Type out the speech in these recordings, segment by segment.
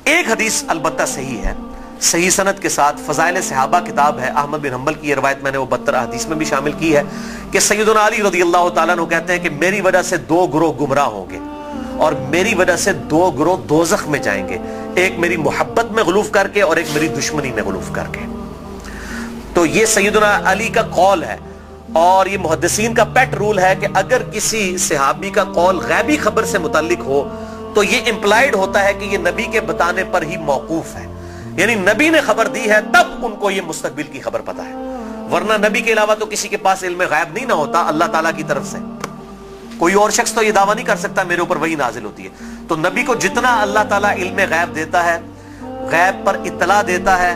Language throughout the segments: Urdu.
ایک حدیث البتہ صحیح ہے، صحیح سند کے ساتھ، فضائل صحابہ کتاب ہے، احمد بن حنبل کی یہ روایت میں نے وہ 72 حدیث میں بھی شامل کی ہے کہ سیدنا علی رضی اللہ تعالیٰ عنہ کہتے ہیں کہ میری وجہ سے 2 گروہ گمراہ ہوں گے اور میری وجہ سے 2 گروہ دوزخ میں جائیں گے، ایک میری محبت میں غلوف کر کے اور ایک میری دشمنی میں غلوف کر کے۔ تو یہ سیدنا علی کا قول ہے، اور یہ محدثین کا پیٹ رول ہے کہ اگر کسی صحابی کا قول غیبی خبر سے متعلق ہو تو یہ امپلائیڈ ہوتا ہے کہ یہ نبی کے بتانے پر ہی موقوف ہے، یعنی نبی نے خبر دی ہے تب ان کو یہ مستقبل کی خبر پتا ہے، ورنہ نبی کے علاوہ تو کسی کے پاس علم غیب نہیں نہ ہوتا اللہ تعالیٰ کی طرف سے۔ کوئی اور شخص تو یہ دعویٰ نہیں کر سکتا میرے اوپر وحی نازل ہوتی ہے، تو نبی کو جتنا اللہ تعالیٰ علم غیب دیتا ہے، غیب پر اطلاع دیتا ہے،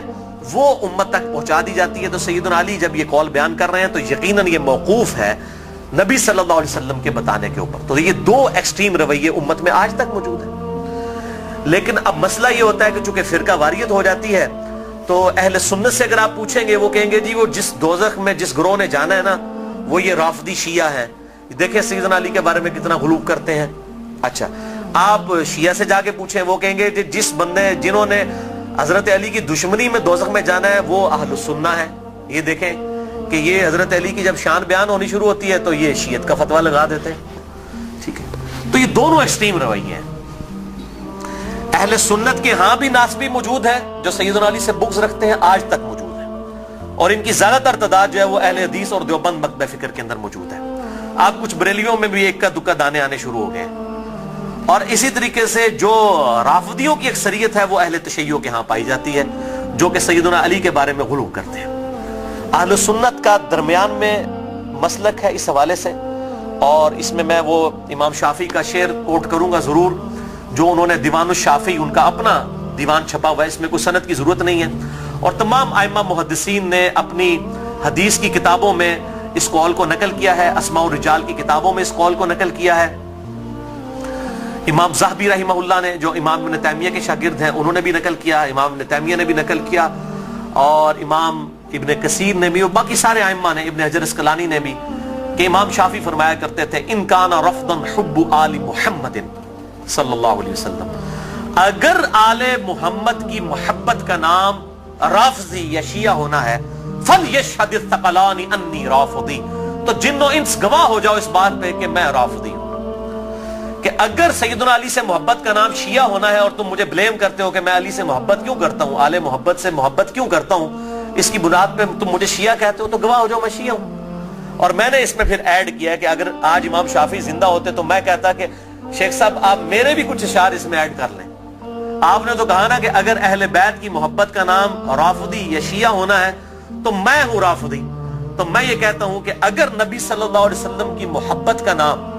وہ امت تک پہنچا دی جاتی ہے۔ تو سیدنا علی جب یہ قول بیان کر رہے ہیں تو یقیناً یہ موقوف ہے نبی صلی اللہ علیہ وسلم کے بتانے کے اوپر۔ تو یہ 2 ایکسٹریم رویے امت میں آج تک موجود ہیں۔ لیکن اب مسئلہ یہ ہوتا ہے کہ چونکہ فرقہ واریت ہو جاتی ہے تو اہل سنت سے اگر آپ پوچھیں گے وہ کہیں گے جی وہ جس دوزخ میں جس گروہ نے جانا ہے نا وہ یہ رافضی شیعہ ہیں، دیکھیں سیدنا علی کے بارے میں کتنا غلو کرتے ہیں۔ اچھا آپ شیعہ سے جا کے پوچھیں وہ کہیں گے جس بندے جنہوں نے حضرت علی کی دشمنی میں دوزخ میں جانا ہے وہ اہل السنہ ہے۔ یہ دیکھیں کہ یہ حضرت علی کی جب شان بیان ہونی شروع ہوتی ہے تو یہ شیعت کا فتویٰ لگا دیتے ہیں، ٹھیک ہے۔ تو یہ دونوں ایکسٹریم رویے ہیں۔ اہل سنت کے ہاں بھی ناسبی موجود ہیں جو سیدنا علی سے بغض رکھتے ہیں، آج تک موجود ہیں، اور ان کی زیادہ تر تعداد جو ہے وہ اہل حدیث اور دیوبند مکتبہ فکر کے اندر موجود ہے۔ آپ کچھ بریلیوں میں بھی ایک کا دکا دانے آنے شروع ہو گئے ہیں، اور اسی طریقے سے جو رافضیوں کی اکثریت ہے وہ اہل تشیع کے ہاں پائی جاتی ہے جو کہ سیدنا علی کے بارے میں غلو کرتے ہیں۔ اہل سنت کا درمیان میں مسلک ہے اس حوالے سے، اور اس میں وہ امام شافعی کا شعر کوٹ کروں گا ضرور، جو انہوں نے دیوان الشافعی ان کا اپنا دیوان چھپا ہوا ہے، اس میں کوئی سند کی ضرورت نہیں ہے، اور تمام ائمہ محدثین نے اپنی حدیث کی کتابوں میں اس قول کو نقل کیا ہے، اسماء الرجال کی کتابوں میں اس قول کو نقل کیا ہے۔ امام ذہبی رحمہ اللہ نے جو امام ابن تیمیہ کے شاگرد ہیں انہوں نے بھی نقل کیا، امام ابن تیمیہ نے بھی نقل کیا، اور امام ابن کثیر نے بھی، اور باقی سارے ائمہ نے، ابن حجر اسقلانی نے بھی، کہ امام شافعی فرمایا کرتے تھے ان کان رفضا حب آل محمد صلی اللہ علیہ وسلم، اگر آل محمد کی محبت کا نام رافضی یا شیعہ ہونا ہے فلیشہد الثقلان انی رافضی، تو جن و انس گواہ ہو جاؤ اس بات پہ کہ میں رافضی ہوں۔ کہ اگر سیدنا علی سے محبت کا نام شیعہ ہونا ہے اور تم مجھے بلیم کرتے ہو کہ میں علی سے محبت کیوں کرتا ہوں، آل محبت سے محبت کیوں کرتا ہوں، اس کی بنیاد پہ تم مجھے شیعہ کہتے ہو، تو گواہ ہو جاؤ میں شیعہ ہوں۔ اور میں نے اس میں پھر ایڈ کیا کہ اگر آج امام شافعی زندہ ہوتے تو میں کہتا کہ شیخ صاحب آپ میرے بھی کچھ اشعار اس میں ایڈ کر لیں۔ آپ نے تو کہا نا کہ اگر اہل بیت کی محبت کا نام رافضی یا شیعہ ہونا ہے تو میں ہوں رافضی، تو میں یہ کہتا ہوں کہ اگر نبی صلی اللہ علیہ وسلم کی محبت کا نام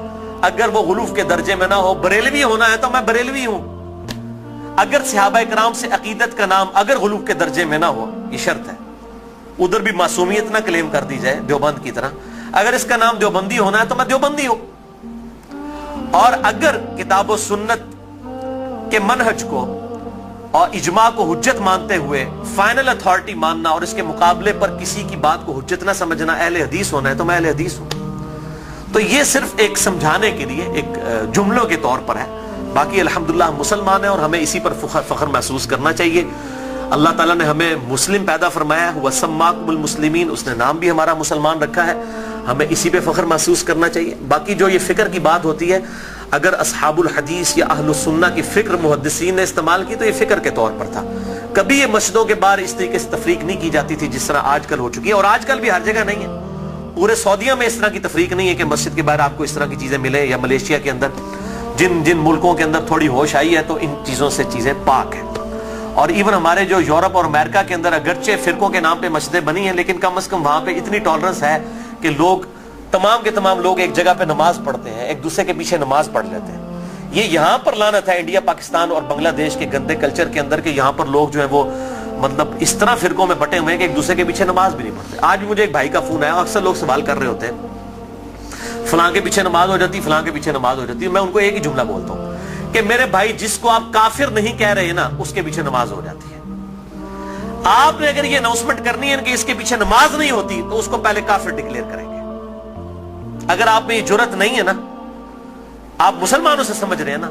اگر وہ غلوف کے درجے میں نہ ہو، بریلوی ہونا ہے تو میں بریلوی ہوں۔ اگر صحابہ کرام سے عقیدت کا نام اگر غلوف کے درجے میں نہ ہو، یہ شرط ہے، ادھر بھی معصومیت نہ کلیم کر دی جائے دیوبند کی طرح، اگر اس کا نام دیوبندی ہونا ہے تو میں دیوبندی ہوں۔ اور اگر کتاب و سنت کے منہج کو اور اجماع کو حجت مانتے ہوئے فائنل اتھارٹی ماننا اور اس کے مقابلے پر کسی کی بات کو حجت نہ سمجھنا اہل حدیث ہونا ہے تو میں اہل حدیث ہوں۔ تو یہ صرف ایک سمجھانے کے لیے ایک جملوں کے طور پر ہے، باقی الحمدللہ ہم مسلمان ہیں اور ہمیں اسی پر فخر محسوس کرنا چاہیے۔ اللہ تعالیٰ نے ہمیں مسلم پیدا فرمایا ہے، وَسَمَّاكُمُ الْمُسْلِمِينَ، اس نے نام بھی ہمارا مسلمان رکھا ہے، ہمیں اسی پہ فخر محسوس کرنا چاہیے۔ باقی جو یہ فکر کی بات ہوتی ہے، اگر اصحاب الحدیث یا اہل السنہ کی فکر محدثین نے استعمال کی تو یہ فکر کے طور پر تھا، کبھی یہ مسجدوں کے باہر اس طریقے سے تفریق نہیں کی جاتی تھی جس طرح آج کل ہو چکی ہے، اور آج کل بھی ہر جگہ نہیں ہے۔ پورے سعودیہ میں اس طرح کی تفریق نہیں ہے کہ مسجد کے باہر آپ کو اس طرح کی چیزیں ملیں، یا ملیشیا کے اندر جن ملکوں کے اندر تھوڑی ہوش آئی ہے تو ان چیزوں سے چیزیں پاک ہیں۔ اور ایون ہمارے جو یورپ اور امریکہ کے اندر اگرچہ فرقوں کے نام پہ مسجدیں بنی ہیں لیکن کم از کم وہاں پہ اتنی ٹالرنس ہے کہ لوگ تمام کے تمام لوگ ایک جگہ پہ نماز پڑھتے ہیں، ایک دوسرے کے پیچھے نماز پڑھ لیتے ہیں۔ یہ یہاں پر لعنت ہے انڈیا، پاکستان اور بنگلہ دیش کے گندے کلچر کے اندر کہ یہاں پر لوگ جو ہیں وہ مطلب اس طرح فرقوں میں بٹے ہوئے ہیں کہ ایک دوسرے کے پیچھے نماز بھی نہیں پڑھتے۔ آج بھی مجھے ایک بھائی کا فون آیا، اکثر لوگ سوال کر رہے ہوتے ہیں فلاں کے پیچھے نماز ہو جاتی، فلاں کے پیچھے نماز ہو جاتی ہے۔ میں ان کو ایک ہی جملہ بولتا ہوں کہ میرے بھائی جس کو آپ کافر نہیں کہہ رہے نا اس کے پیچھے نماز ہو جاتی ہے۔ آپ نے اگر یہ اناؤنسمنٹ کرنی ہے کہ اس کے پیچھے نماز نہیں ہوتی تو اس کو پہلے کافر ڈکلیئر کریں گے۔ اگر آپ میں یہ جرت نہیں ہے نا، آپ مسلمانوں سے سمجھ رہے ہیں نا،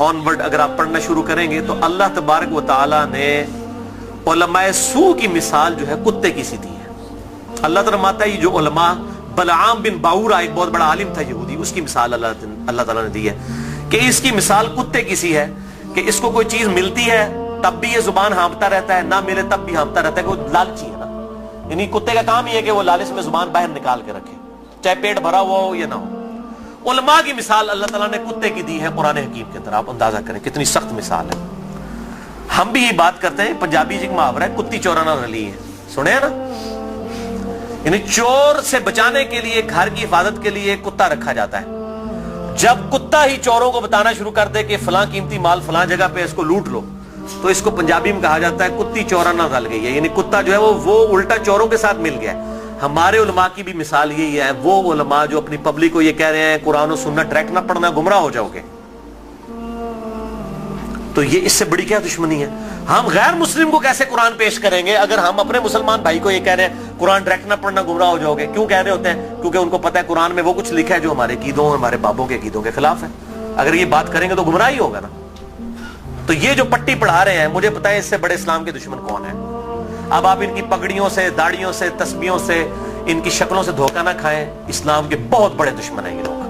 آنورڈ اگر آپ پڑھنا شروع کریں گے تو اللہ تبارک و تعالی نے علماء سو کی مثال جو ہے کتے کی سی دی ہے. اللہ تعالیٰ فرماتا ہے یہ جو علماء، بلعام بن باورا ایک بہت بڑا عالم تھا یہودی، اس کی مثال اللہ تعالیٰ نے دی ہے کہ اس کی مثال کتے کی سی ہے کہ اس کو کوئی چیز ملتی ہے تب بھی یہ زبان ہانپتا رہتا ہے، نہ ملے تب بھی ہانپتا رہتا ہے، کہ وہ لالچی ہے نا. یعنی کتے کا کام یہ ہے کہ وہ لالچ میں زبان باہر نکال کے رکھے، چاہے پیٹ بھرا ہوا ہو یا نہ ہو. علماء کی مثال اللہ تعالیٰ نے کتے کی دی ہے قرآن حکیم کے اندر. آپ اندازہ کریں کتنی سخت مثال ہے. ہم بھی یہ بات کرتے ہیں، پنجابی ایک محاورہ ہے، کتی چورانا رلی ہے، سنے ہیں نا. یعنی چور سے بچانے کے لیے، گھر کی حفاظت کے لیے کتا رکھا جاتا ہے. جب کتا ہی چوروں کو بتانا شروع کر دے کہ فلاں قیمتی مال فلاں جگہ پہ اس کو لوٹ لو، تو اس کو پنجابی میں کہا جاتا ہے کتی چورانا رل گئی ہے. یعنی کتا جو ہے وہ الٹا چوروں کے ساتھ مل گیا ہے. ہمارے علماء کی بھی مثال یہی ہے. وہ علماء جو اپنی پبلک کو یہ کہہ رہے ہیں قرآن و سنت ڈائریکٹ نہ پڑھنا گمراہ ہو جاؤ گے، تو یہ اس سے بڑی کیا دشمنی ہے؟ ہم غیر مسلم کو کیسے قرآن پیش کریں گے اگر ہم اپنے مسلمان بھائی کو یہ کہہ رہے ہیں قرآن ڈائریکٹ نہ پڑھنا گمراہ ہو جاؤ گے؟ کیوں کہہ رہے ہوتے ہیں؟ کیونکہ ان کو پتہ ہے قرآن میں وہ کچھ لکھا ہے جو ہمارے عقیدوں، ہمارے بابوں کے عقیدوں کے خلاف ہے. اگر یہ بات کریں گے تو گمراہ ہی ہوگا نا. تو یہ جو پٹی پڑھا رہے ہیں، مجھے پتہ ہے اس سے بڑے اسلام کے دشمن کون ہیں. اب آپ ان کی پگڑیوں سے، داڑیوں سے، تسبیحوں سے، ان کی شکلوں سے دھوکہ نہ کھائیں. اسلام کے بہت بڑے دشمن ہیں یہ لوگ.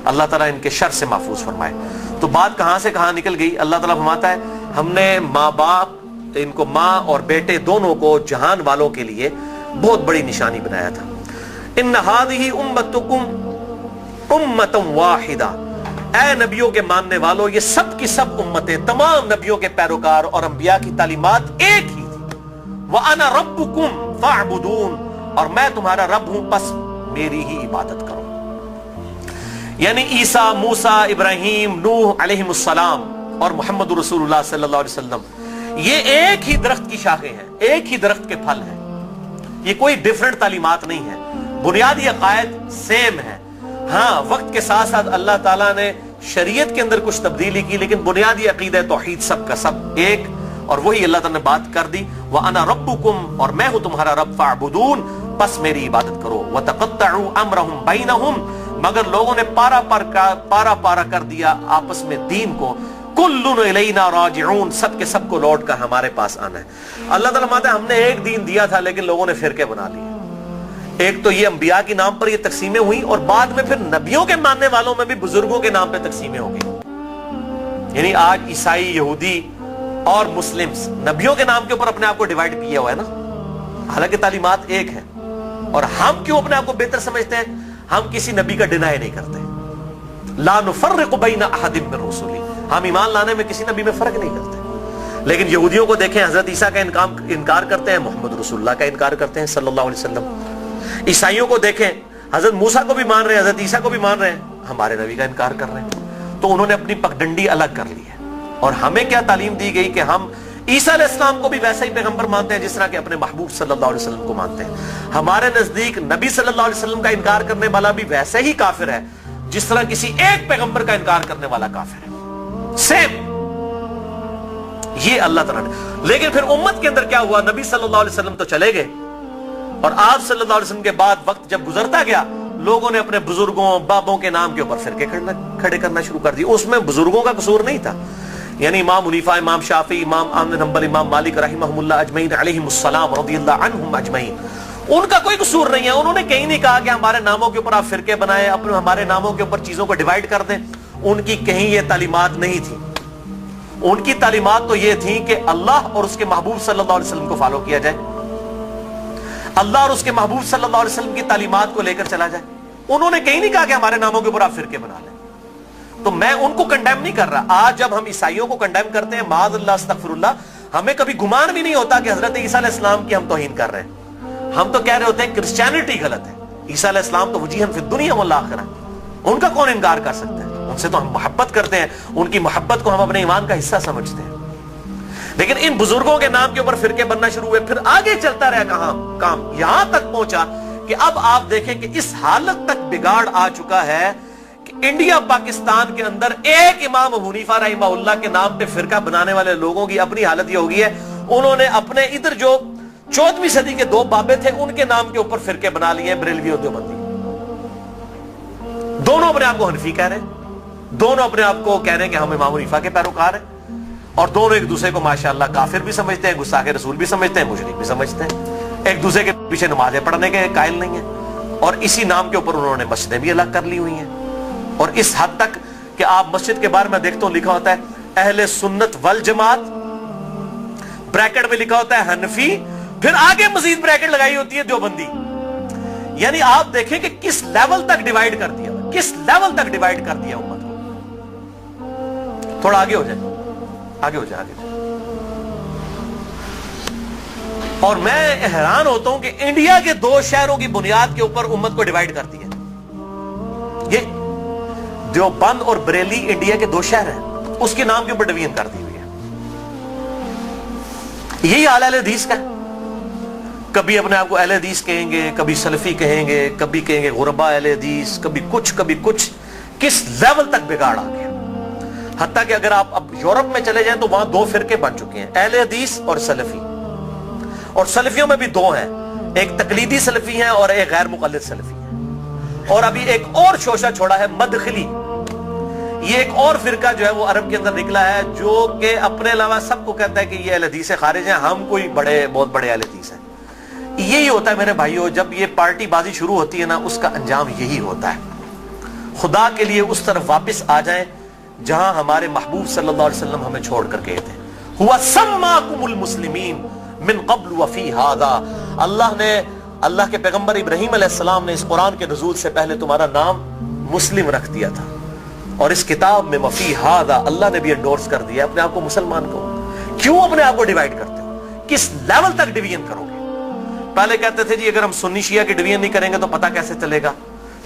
اللہ تعالیٰ ان کے شر سے محفوظ فرمائے. تو بات کہاں سے کہاں نکل گئی. اللہ تعالیٰ فرماتا ہے ہم نے ماں باپ، ان کو ماں اور بیٹے دونوں کو جہان والوں کے لیے بہت بڑی نشانی بنایا تھا. ان ھذہ امتکم امۃ واحدہ، اے نبیوں کے ماننے والوں، یہ سب کی سب امتیں، تمام نبیوں کے پیروکار اور انبیاء کی تعلیمات ایک ہی تھی. وَأَنَا رَبُّكُمْ فَاعْبُدُونَ، اور میں تمہارا رب ہوں پس میری ہی عبادت کرو. یعنی عیسیٰ، موسیٰ، ابراہیم، نوح علیہم السلام اور محمد رسول اللہ صلی اللہ علیہ وسلم، یہ ایک ہی درخت کی شاخیں ہیں، ایک ہی درخت کے پھل ہیں. یہ کوئی ڈیفرنٹ تعلیمات نہیں ہے، بنیادی عقائد سیم ہے. ہاں وقت کے ساتھ ساتھ اللہ تعالیٰ نے شریعت کے اندر کچھ تبدیلی کی، لیکن بنیادی عقیدہ توحید سب کا سب ایک، اور وہی اللہ تعالیٰ نے بات کر دی. وَأَنَا رَبُّكُمْ، اور میں ہوں تمہارا رب، فَاعْبُدُونَ، پس میری عبادت کرو. وَتَقَطَّعُوا أَمْرَهُمْ بَيْنَهُمْ، مگر لوگوں نے پارا پارا کر دیا آپس میں دین کو. کُلٌّ إِلَيْنَا رَاجِعُونَ، سب کے سب کو لوٹ کر ہمارے پاس آنا ہے. اللہ تعالیٰ فرماتا ہے ہم نے ایک دین دیا تھا لیکن لوگوں نے فرقے بنا لیے. ایک تو یہ انبیاء کے نام پر یہ تقسیمیں ہوئی، اور بعد میں پھر نبیوں کے ماننے والوں میں بھی بزرگوں کے نام پہ تقسیمیں ہو گئی. یعنی آج عیسائی، یہودی اور مسلمز نبیوں کے نام کے اوپر اپنے آپ کو ڈیوائیڈ کیا ہوا ہے نا، حالانکہ تعلیمات ایک ہے. اور ہم کیوں اپنے آپ کو بہتر سمجھتے ہیں؟ ہم کسی نبی کا ڈینائی نہیں کرتے. لا نفرق بین احد من رسلی، ہم ایمان لانے میں کسی نبی میں فرق نہیں کرتے. لیکن یہودیوں کو دیکھیں، حضرت عیسیٰ کا انکار کرتے ہیں، محمد رسول اللہ کا انکار کرتے ہیں صلی اللہ علیہ وسلم. عیسائیوں کو دیکھیں، حضرت موسیٰ کو بھی مان رہے ہیں، حضرت عیسیٰ کو بھی مان رہے ہیں، ہمارے نبی کا انکار کر رہے ہیں. تو انہوں نے اپنی پگڈنڈی الگ کر لی ہے. اور ہمیں کیا تعلیم دی گئی کہ ہم عیسیٰ علیہ السلام کو بھی ویسا ہی پیغمبر مانتے ہیں جس طرح کہ اپنے محبوب صلی اللہ علیہ وسلم کو مانتے ہیں. ہمارے نزدیک نبی صلی اللہ علیہ وسلم کا انکار کرنے والا بھی ویسے ہی کافر ہے جس طرح کسی ایک پیغمبر کا انکار کرنے والا کافر ہے. سیم یہ اللہ تعالیٰ نے. لیکن پھر امت کے اندر کیا ہوا؟ نبی صلی اللہ علیہ وسلم تو چلے گئے، اور آپ صلی اللہ علیہ وسلم کے بعد وقت جب گزرتا گیا، لوگوں نے اپنے بزرگوں، بابوں کے نام کے اوپر فرقے کھڑے کرنا شروع کر دی. اس میں بزرگوں کا قصور نہیں تھا. یعنی امام حنیفہ، امام شافعی، امام احمد بن حنبل، امام مالک رحمہم اللہ اجمعین علیہم السلام رضی اللہ عنہم اجمعین، ان کا کوئی قصور نہیں ہے. انہوں نے کہیں نہیں کہا کہ ہمارے ناموں کے اوپر آپ فرقے بنائیں، اپنے ہمارے ناموں کے اوپر چیزوں کو ڈیوائیڈ کر دیں. ان کی کہیں یہ تعلیمات نہیں تھی. ان کی تعلیمات تو یہ تھی کہ اللہ اور اس کے محبوب صلی اللہ علیہ وسلم کو فالو کیا جائے، اللہ اور اس کے محبوب صلی اللہ علیہ وسلم کی تعلیمات کو لے کر چلا جائے. انہوں نے کہیں نہیں کہا کہ ہمارے ناموں کے اوپر آپ فرقے بنا لیں. تو میں ان کو کنڈیم نہیں کر رہا. آج جب ہم عیسائیوں کو کنڈیم کرتے ہیں، معاذ اللہ استغفر اللہ، ہمیں کبھی گمان بھی نہیں ہوتا کہ حضرت عیسیٰ علیہ السلام کی ہم توہین کر رہے ہیں. ہم تو کہہ رہے ہوتے ہیں کرسچینٹی غلط ہے، عیسیٰ علیہ السلام تو وجیہن فی الدنیا والآخرہ، ان کا کون انکار کر سکتا ہے؟ ان سے تو ہم محبت کرتے ہیں، ان کی محبت کو ہم اپنے ایمان کا حصہ سمجھتے ہیں. لیکن ان بزرگوں کے نام کے اوپر فرقے بننا شروع ہوئے. پھر آگے چلتا رہا کام یہاں تک پہنچا کہ اب آپ دیکھیں کہ اس حالت تک بگاڑ آ چکا ہے کہ انڈیا پاکستان کے اندر ایک امام حنیفہ رحمہ اللہ کے نام پہ فرقہ بنانے والے لوگوں کی اپنی حالت یہ ہوگی ہے، انہوں نے اپنے ادھر جو 14ویں صدی کے دو بابے تھے ان کے نام کے اوپر فرقے بنا لیے، بریلوی اور دیوبندی. دونوں اپنے آپ کو حنفی کہہ رہے ہیں. دونوں اپنے آپ کو کہہ رہے ہیں کہ ہم امام حنیفہ کے پیروکار ہیں، اور دونوں ایک دوسرے کو ماشاءاللہ کافر بھی سمجھتے ہیں، گستاخ رسول بھی سمجھتے ہیں، مشرک بھی سمجھتے ہیں، ایک دوسرے کے پیچھے نمازیں پڑھنے کے قائل نہیں ہیں، اور اسی نام کے اوپر انہوں نے مسجدیں بھی الگ کر لی ہوئی ہیں، اور اس حد تک کہ آپ مسجد کے بارے میں دیکھتا ہوں لکھا ہوتا ہے اہل سنت والجماعت، بریکٹ میں لکھا ہوتا ہے حنفی، پھر آگے مزید بریکٹ لگائی ہوتی ہے دیوبندی. یعنی آپ دیکھیں کہ کس لیول تک ڈیوائیڈ کر دیا، کس لیول تک ڈیوائیڈ کر دیا امت کو. تھوڑا آگے ہو جائے، آگے ہو جائے، آگے ہو جائے. اور میں حیران ہوتا ہوں کہ انڈیا کے 2 شہروں کی بنیاد کے اوپر امت کو ڈیوائیڈ کر دیا. یہ دیوبند اور بریلی انڈیا کے 2 شہر ہیں، اس کے نام کے اوپر ڈویژن کر دی ہوئی ہے. یہی حال اہل حدیث کا ہے. کبھی اپنے آپ کو اہل حدیث کہیں گے، کبھی سلفی کہیں گے، کبھی کہیں گے غربا اہل حدیث، کبھی کچھ. کس لیول تک بگاڑ آ گیا. حتیٰ کہ اگر آپ اب یورپ میں چلے جائیں تو وہاں 2 فرقے بن چکے ہیں، اہل حدیث اور سلفی. اور سلفیوں میں بھی 2 ہیں، ایک تقلیدی سلفی ہیں اور ایک غیر مقلد سلفی ہیں. اور ابھی ایک اور شوشہ چھوڑا ہے مدخلی. یہ ایک اور فرقہ جو ہے وہ عرب کے اندر نکلا ہے، جو کہ اپنے علاوہ سب کو کہتا ہے کہ یہ اہل حدیث سے خارج ہیں، ہم کوئی بہت بڑے اہل حدیث ہیں. یہی ہوتا ہے میرے بھائیوں، جب یہ پارٹی بازی شروع ہوتی ہے نا، اس کا انجام یہی ہوتا ہے. خدا کے لیے اس طرف واپس آ جائیں جہاں ہمارے محبوب صلی اللہ علیہ وسلم ہمیں چھوڑ کر گئے تھے. ہوا سماکم المسلمین من قبل وفی ھذا. اللہ کے پیغمبر ابراہیم علیہ السلام نے اس قرآن کے نزول سے پہلے تمہارا نام مسلم رکھ دیا تھا، اور اس کتاب میں وفی ھذا اللہ نے بھی انڈورس کر دیا اپنے آپ کو مسلمان کو. کیوں اپنے آپ کو ڈیوائیڈ کرتے ہو؟ کس لیول تک ڈویژن کرو گے؟ پہلے کہتے تھے جی اگر ہم سنی شیعہ کی ڈویژن نہیں کریں گے تو پتہ کیسے چلے گا.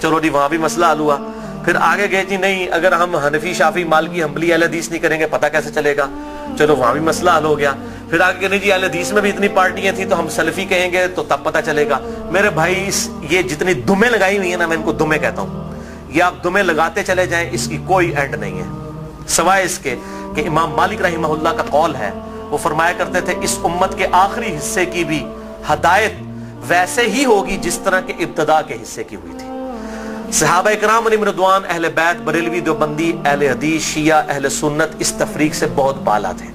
چلو جی وہاں بھی مسئلہ حل ہوا. پھر آگے گئے جی نہیں اگر ہم حنفی شافی مالکی حنبلی اہل حدیث نہیں کریں گے پتہ کیسے چلے گا. چلو وہاں بھی مسئلہ حل ہو گیا. پھر آگے کہ نہیں جی اہل حدیث میں بھی اتنی پارٹیاں تھیں تو ہم سلفی کہیں گے تو تب پتہ چلے گا. میرے بھائی یہ جتنی دمیں لگائی ہوئی ہیں نا، میں ان کو دمیں کہتا ہوں، یہ آپ دمیں لگاتے چلے جائیں، اس کی کوئی اینڈ نہیں ہے، سوائے اس کے کہ امام مالک رحمہ اللہ کا قول ہے، وہ فرمایا کرتے تھے اس امت کے آخری حصے کی بھی ہدایت ویسے ہی ہوگی جس طرح کے ابتدا کے حصے کی ہوئی تھی. صحابہ کرام علیہم رضوان، اہل بیت، بریلوی، دیوبندی، اہل حدیث، شیعہ، اہل سنت اس تفریق سے بہت بالا تھے.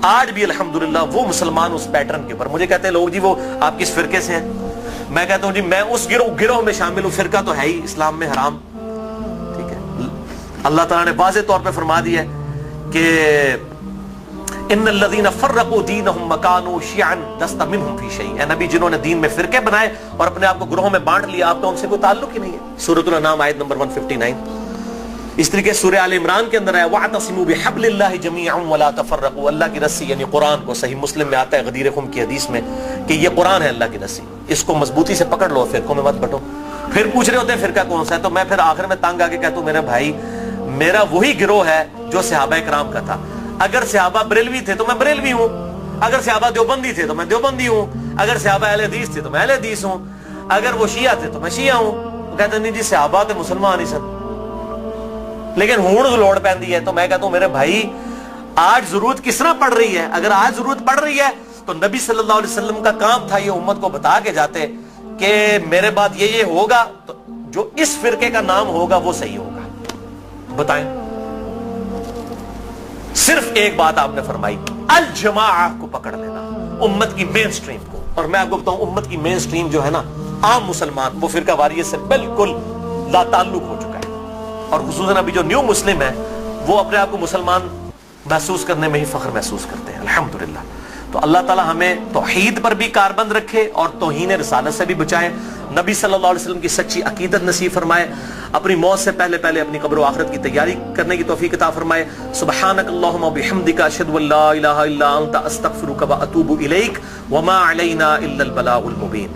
آج بھی الحمدللہ وہ مسلمان اس پیٹرن کے اوپر. مجھے کہتے ہیں لوگ جی وہ آپ کس فرقے سے ہیں؟ میں کہتا ہوں جی میں اس گروہ میں شامل ہوں. فرقہ تو ہے ہی اسلام میں حرام. ٹھیک ہے، اللہ تعالیٰ نے واضح طور پہ فرما دیا ہے کہ ان الذين فرقوا دينهم وكانوا شيعا لست منهم في شيء. اے نبی جنہوں نے دین میں فرقے بنائے اور اپنے آپ کو گروہوں میں بانٹ لیا، آپ کا ان سے کوئی تعلق ہی نہیں ہے. سورۃ الانعام آیت نمبر 159. اس طریقے سورہ آل عمران کے اندر ہے واعتصموا بحبل اللہ جميعا ولا تفرقوا. اللہ کی رسی یعنی قرآن کو، صحیح مسلم میں آتا ہے غدیر خم کی حدیث میں کہ یہ قرآن ہے اللہ کی رسی، اس کو مضبوطی سے پکڑ لو، فرقوں میں مت بٹو. پھر پوچھ رہے ہوتے ہیں فرقہ کون سا ہے، تو میں پھر آخر میں تنگ آ کے کہتا ہوں میرے بھائی میرا وہی گروہ ہے جو صحابہ کرام کا تھا. اگر صحابہ بریلوی تھے تو میں بریلوی ہوں، اگر صحابہ دیوبندی تھے تو میں دیوبندی ہوں، اگر صحابہ اہل حدیث تھے تو میں اہل حدیث ہوں، اگر وہ شیعہ تھے تو میں شیعہ ہوں. وہ کہتے ہیں نہیں جی صحابہ تے مسلمان ہی سن، لیکن ہون لوڑ پیندی ہے. تو میں کہتا ہوں میرے بھائی آج ضرورت کس طرح پڑ رہی ہے؟ اگر آج ضرورت پڑ رہی ہے تو نبی صلی اللہ علیہ وسلم کا کام تھا یہ امت کو بتا کے جاتے کہ میرے بعد یہ ہوگا تو جو اس فرقے کا نام ہوگا وہ صحیح ہوگا. بتائیں، صرف ایک بات آپ نے فرمائی، الجماعہ کو پکڑ لینا، امت کی مین سٹریم کو. اور میں آپ کو بتاؤں امت کی مین سٹریم جو ہے نا، عام مسلمان، وہ فرقہ واریت سے بالکل لا تعلق ہو چکا ہے. اور خصوصاً ابھی جو نیو مسلم ہے وہ اپنے آپ کو مسلمان محسوس کرنے میں ہی فخر محسوس کرتے ہیں الحمدللہ. تو اللہ تعالی ہمیں توحید پر بھی کاربند رکھے اور توہین رسالت سے بھی بچائے. نبی صلی اللہ علیہ وسلم کی سچی عقیدت نصیب فرمائے. اپنی موت سے پہلے اپنی قبر و آخرت کی تیاری کرنے کی توفیق عطا فرمائے. سبحانک اللہم و بحمدک اشہد ان لا الہ الا انت استغفرک و اتوب الیک وما علینا الا البلاغ المبین.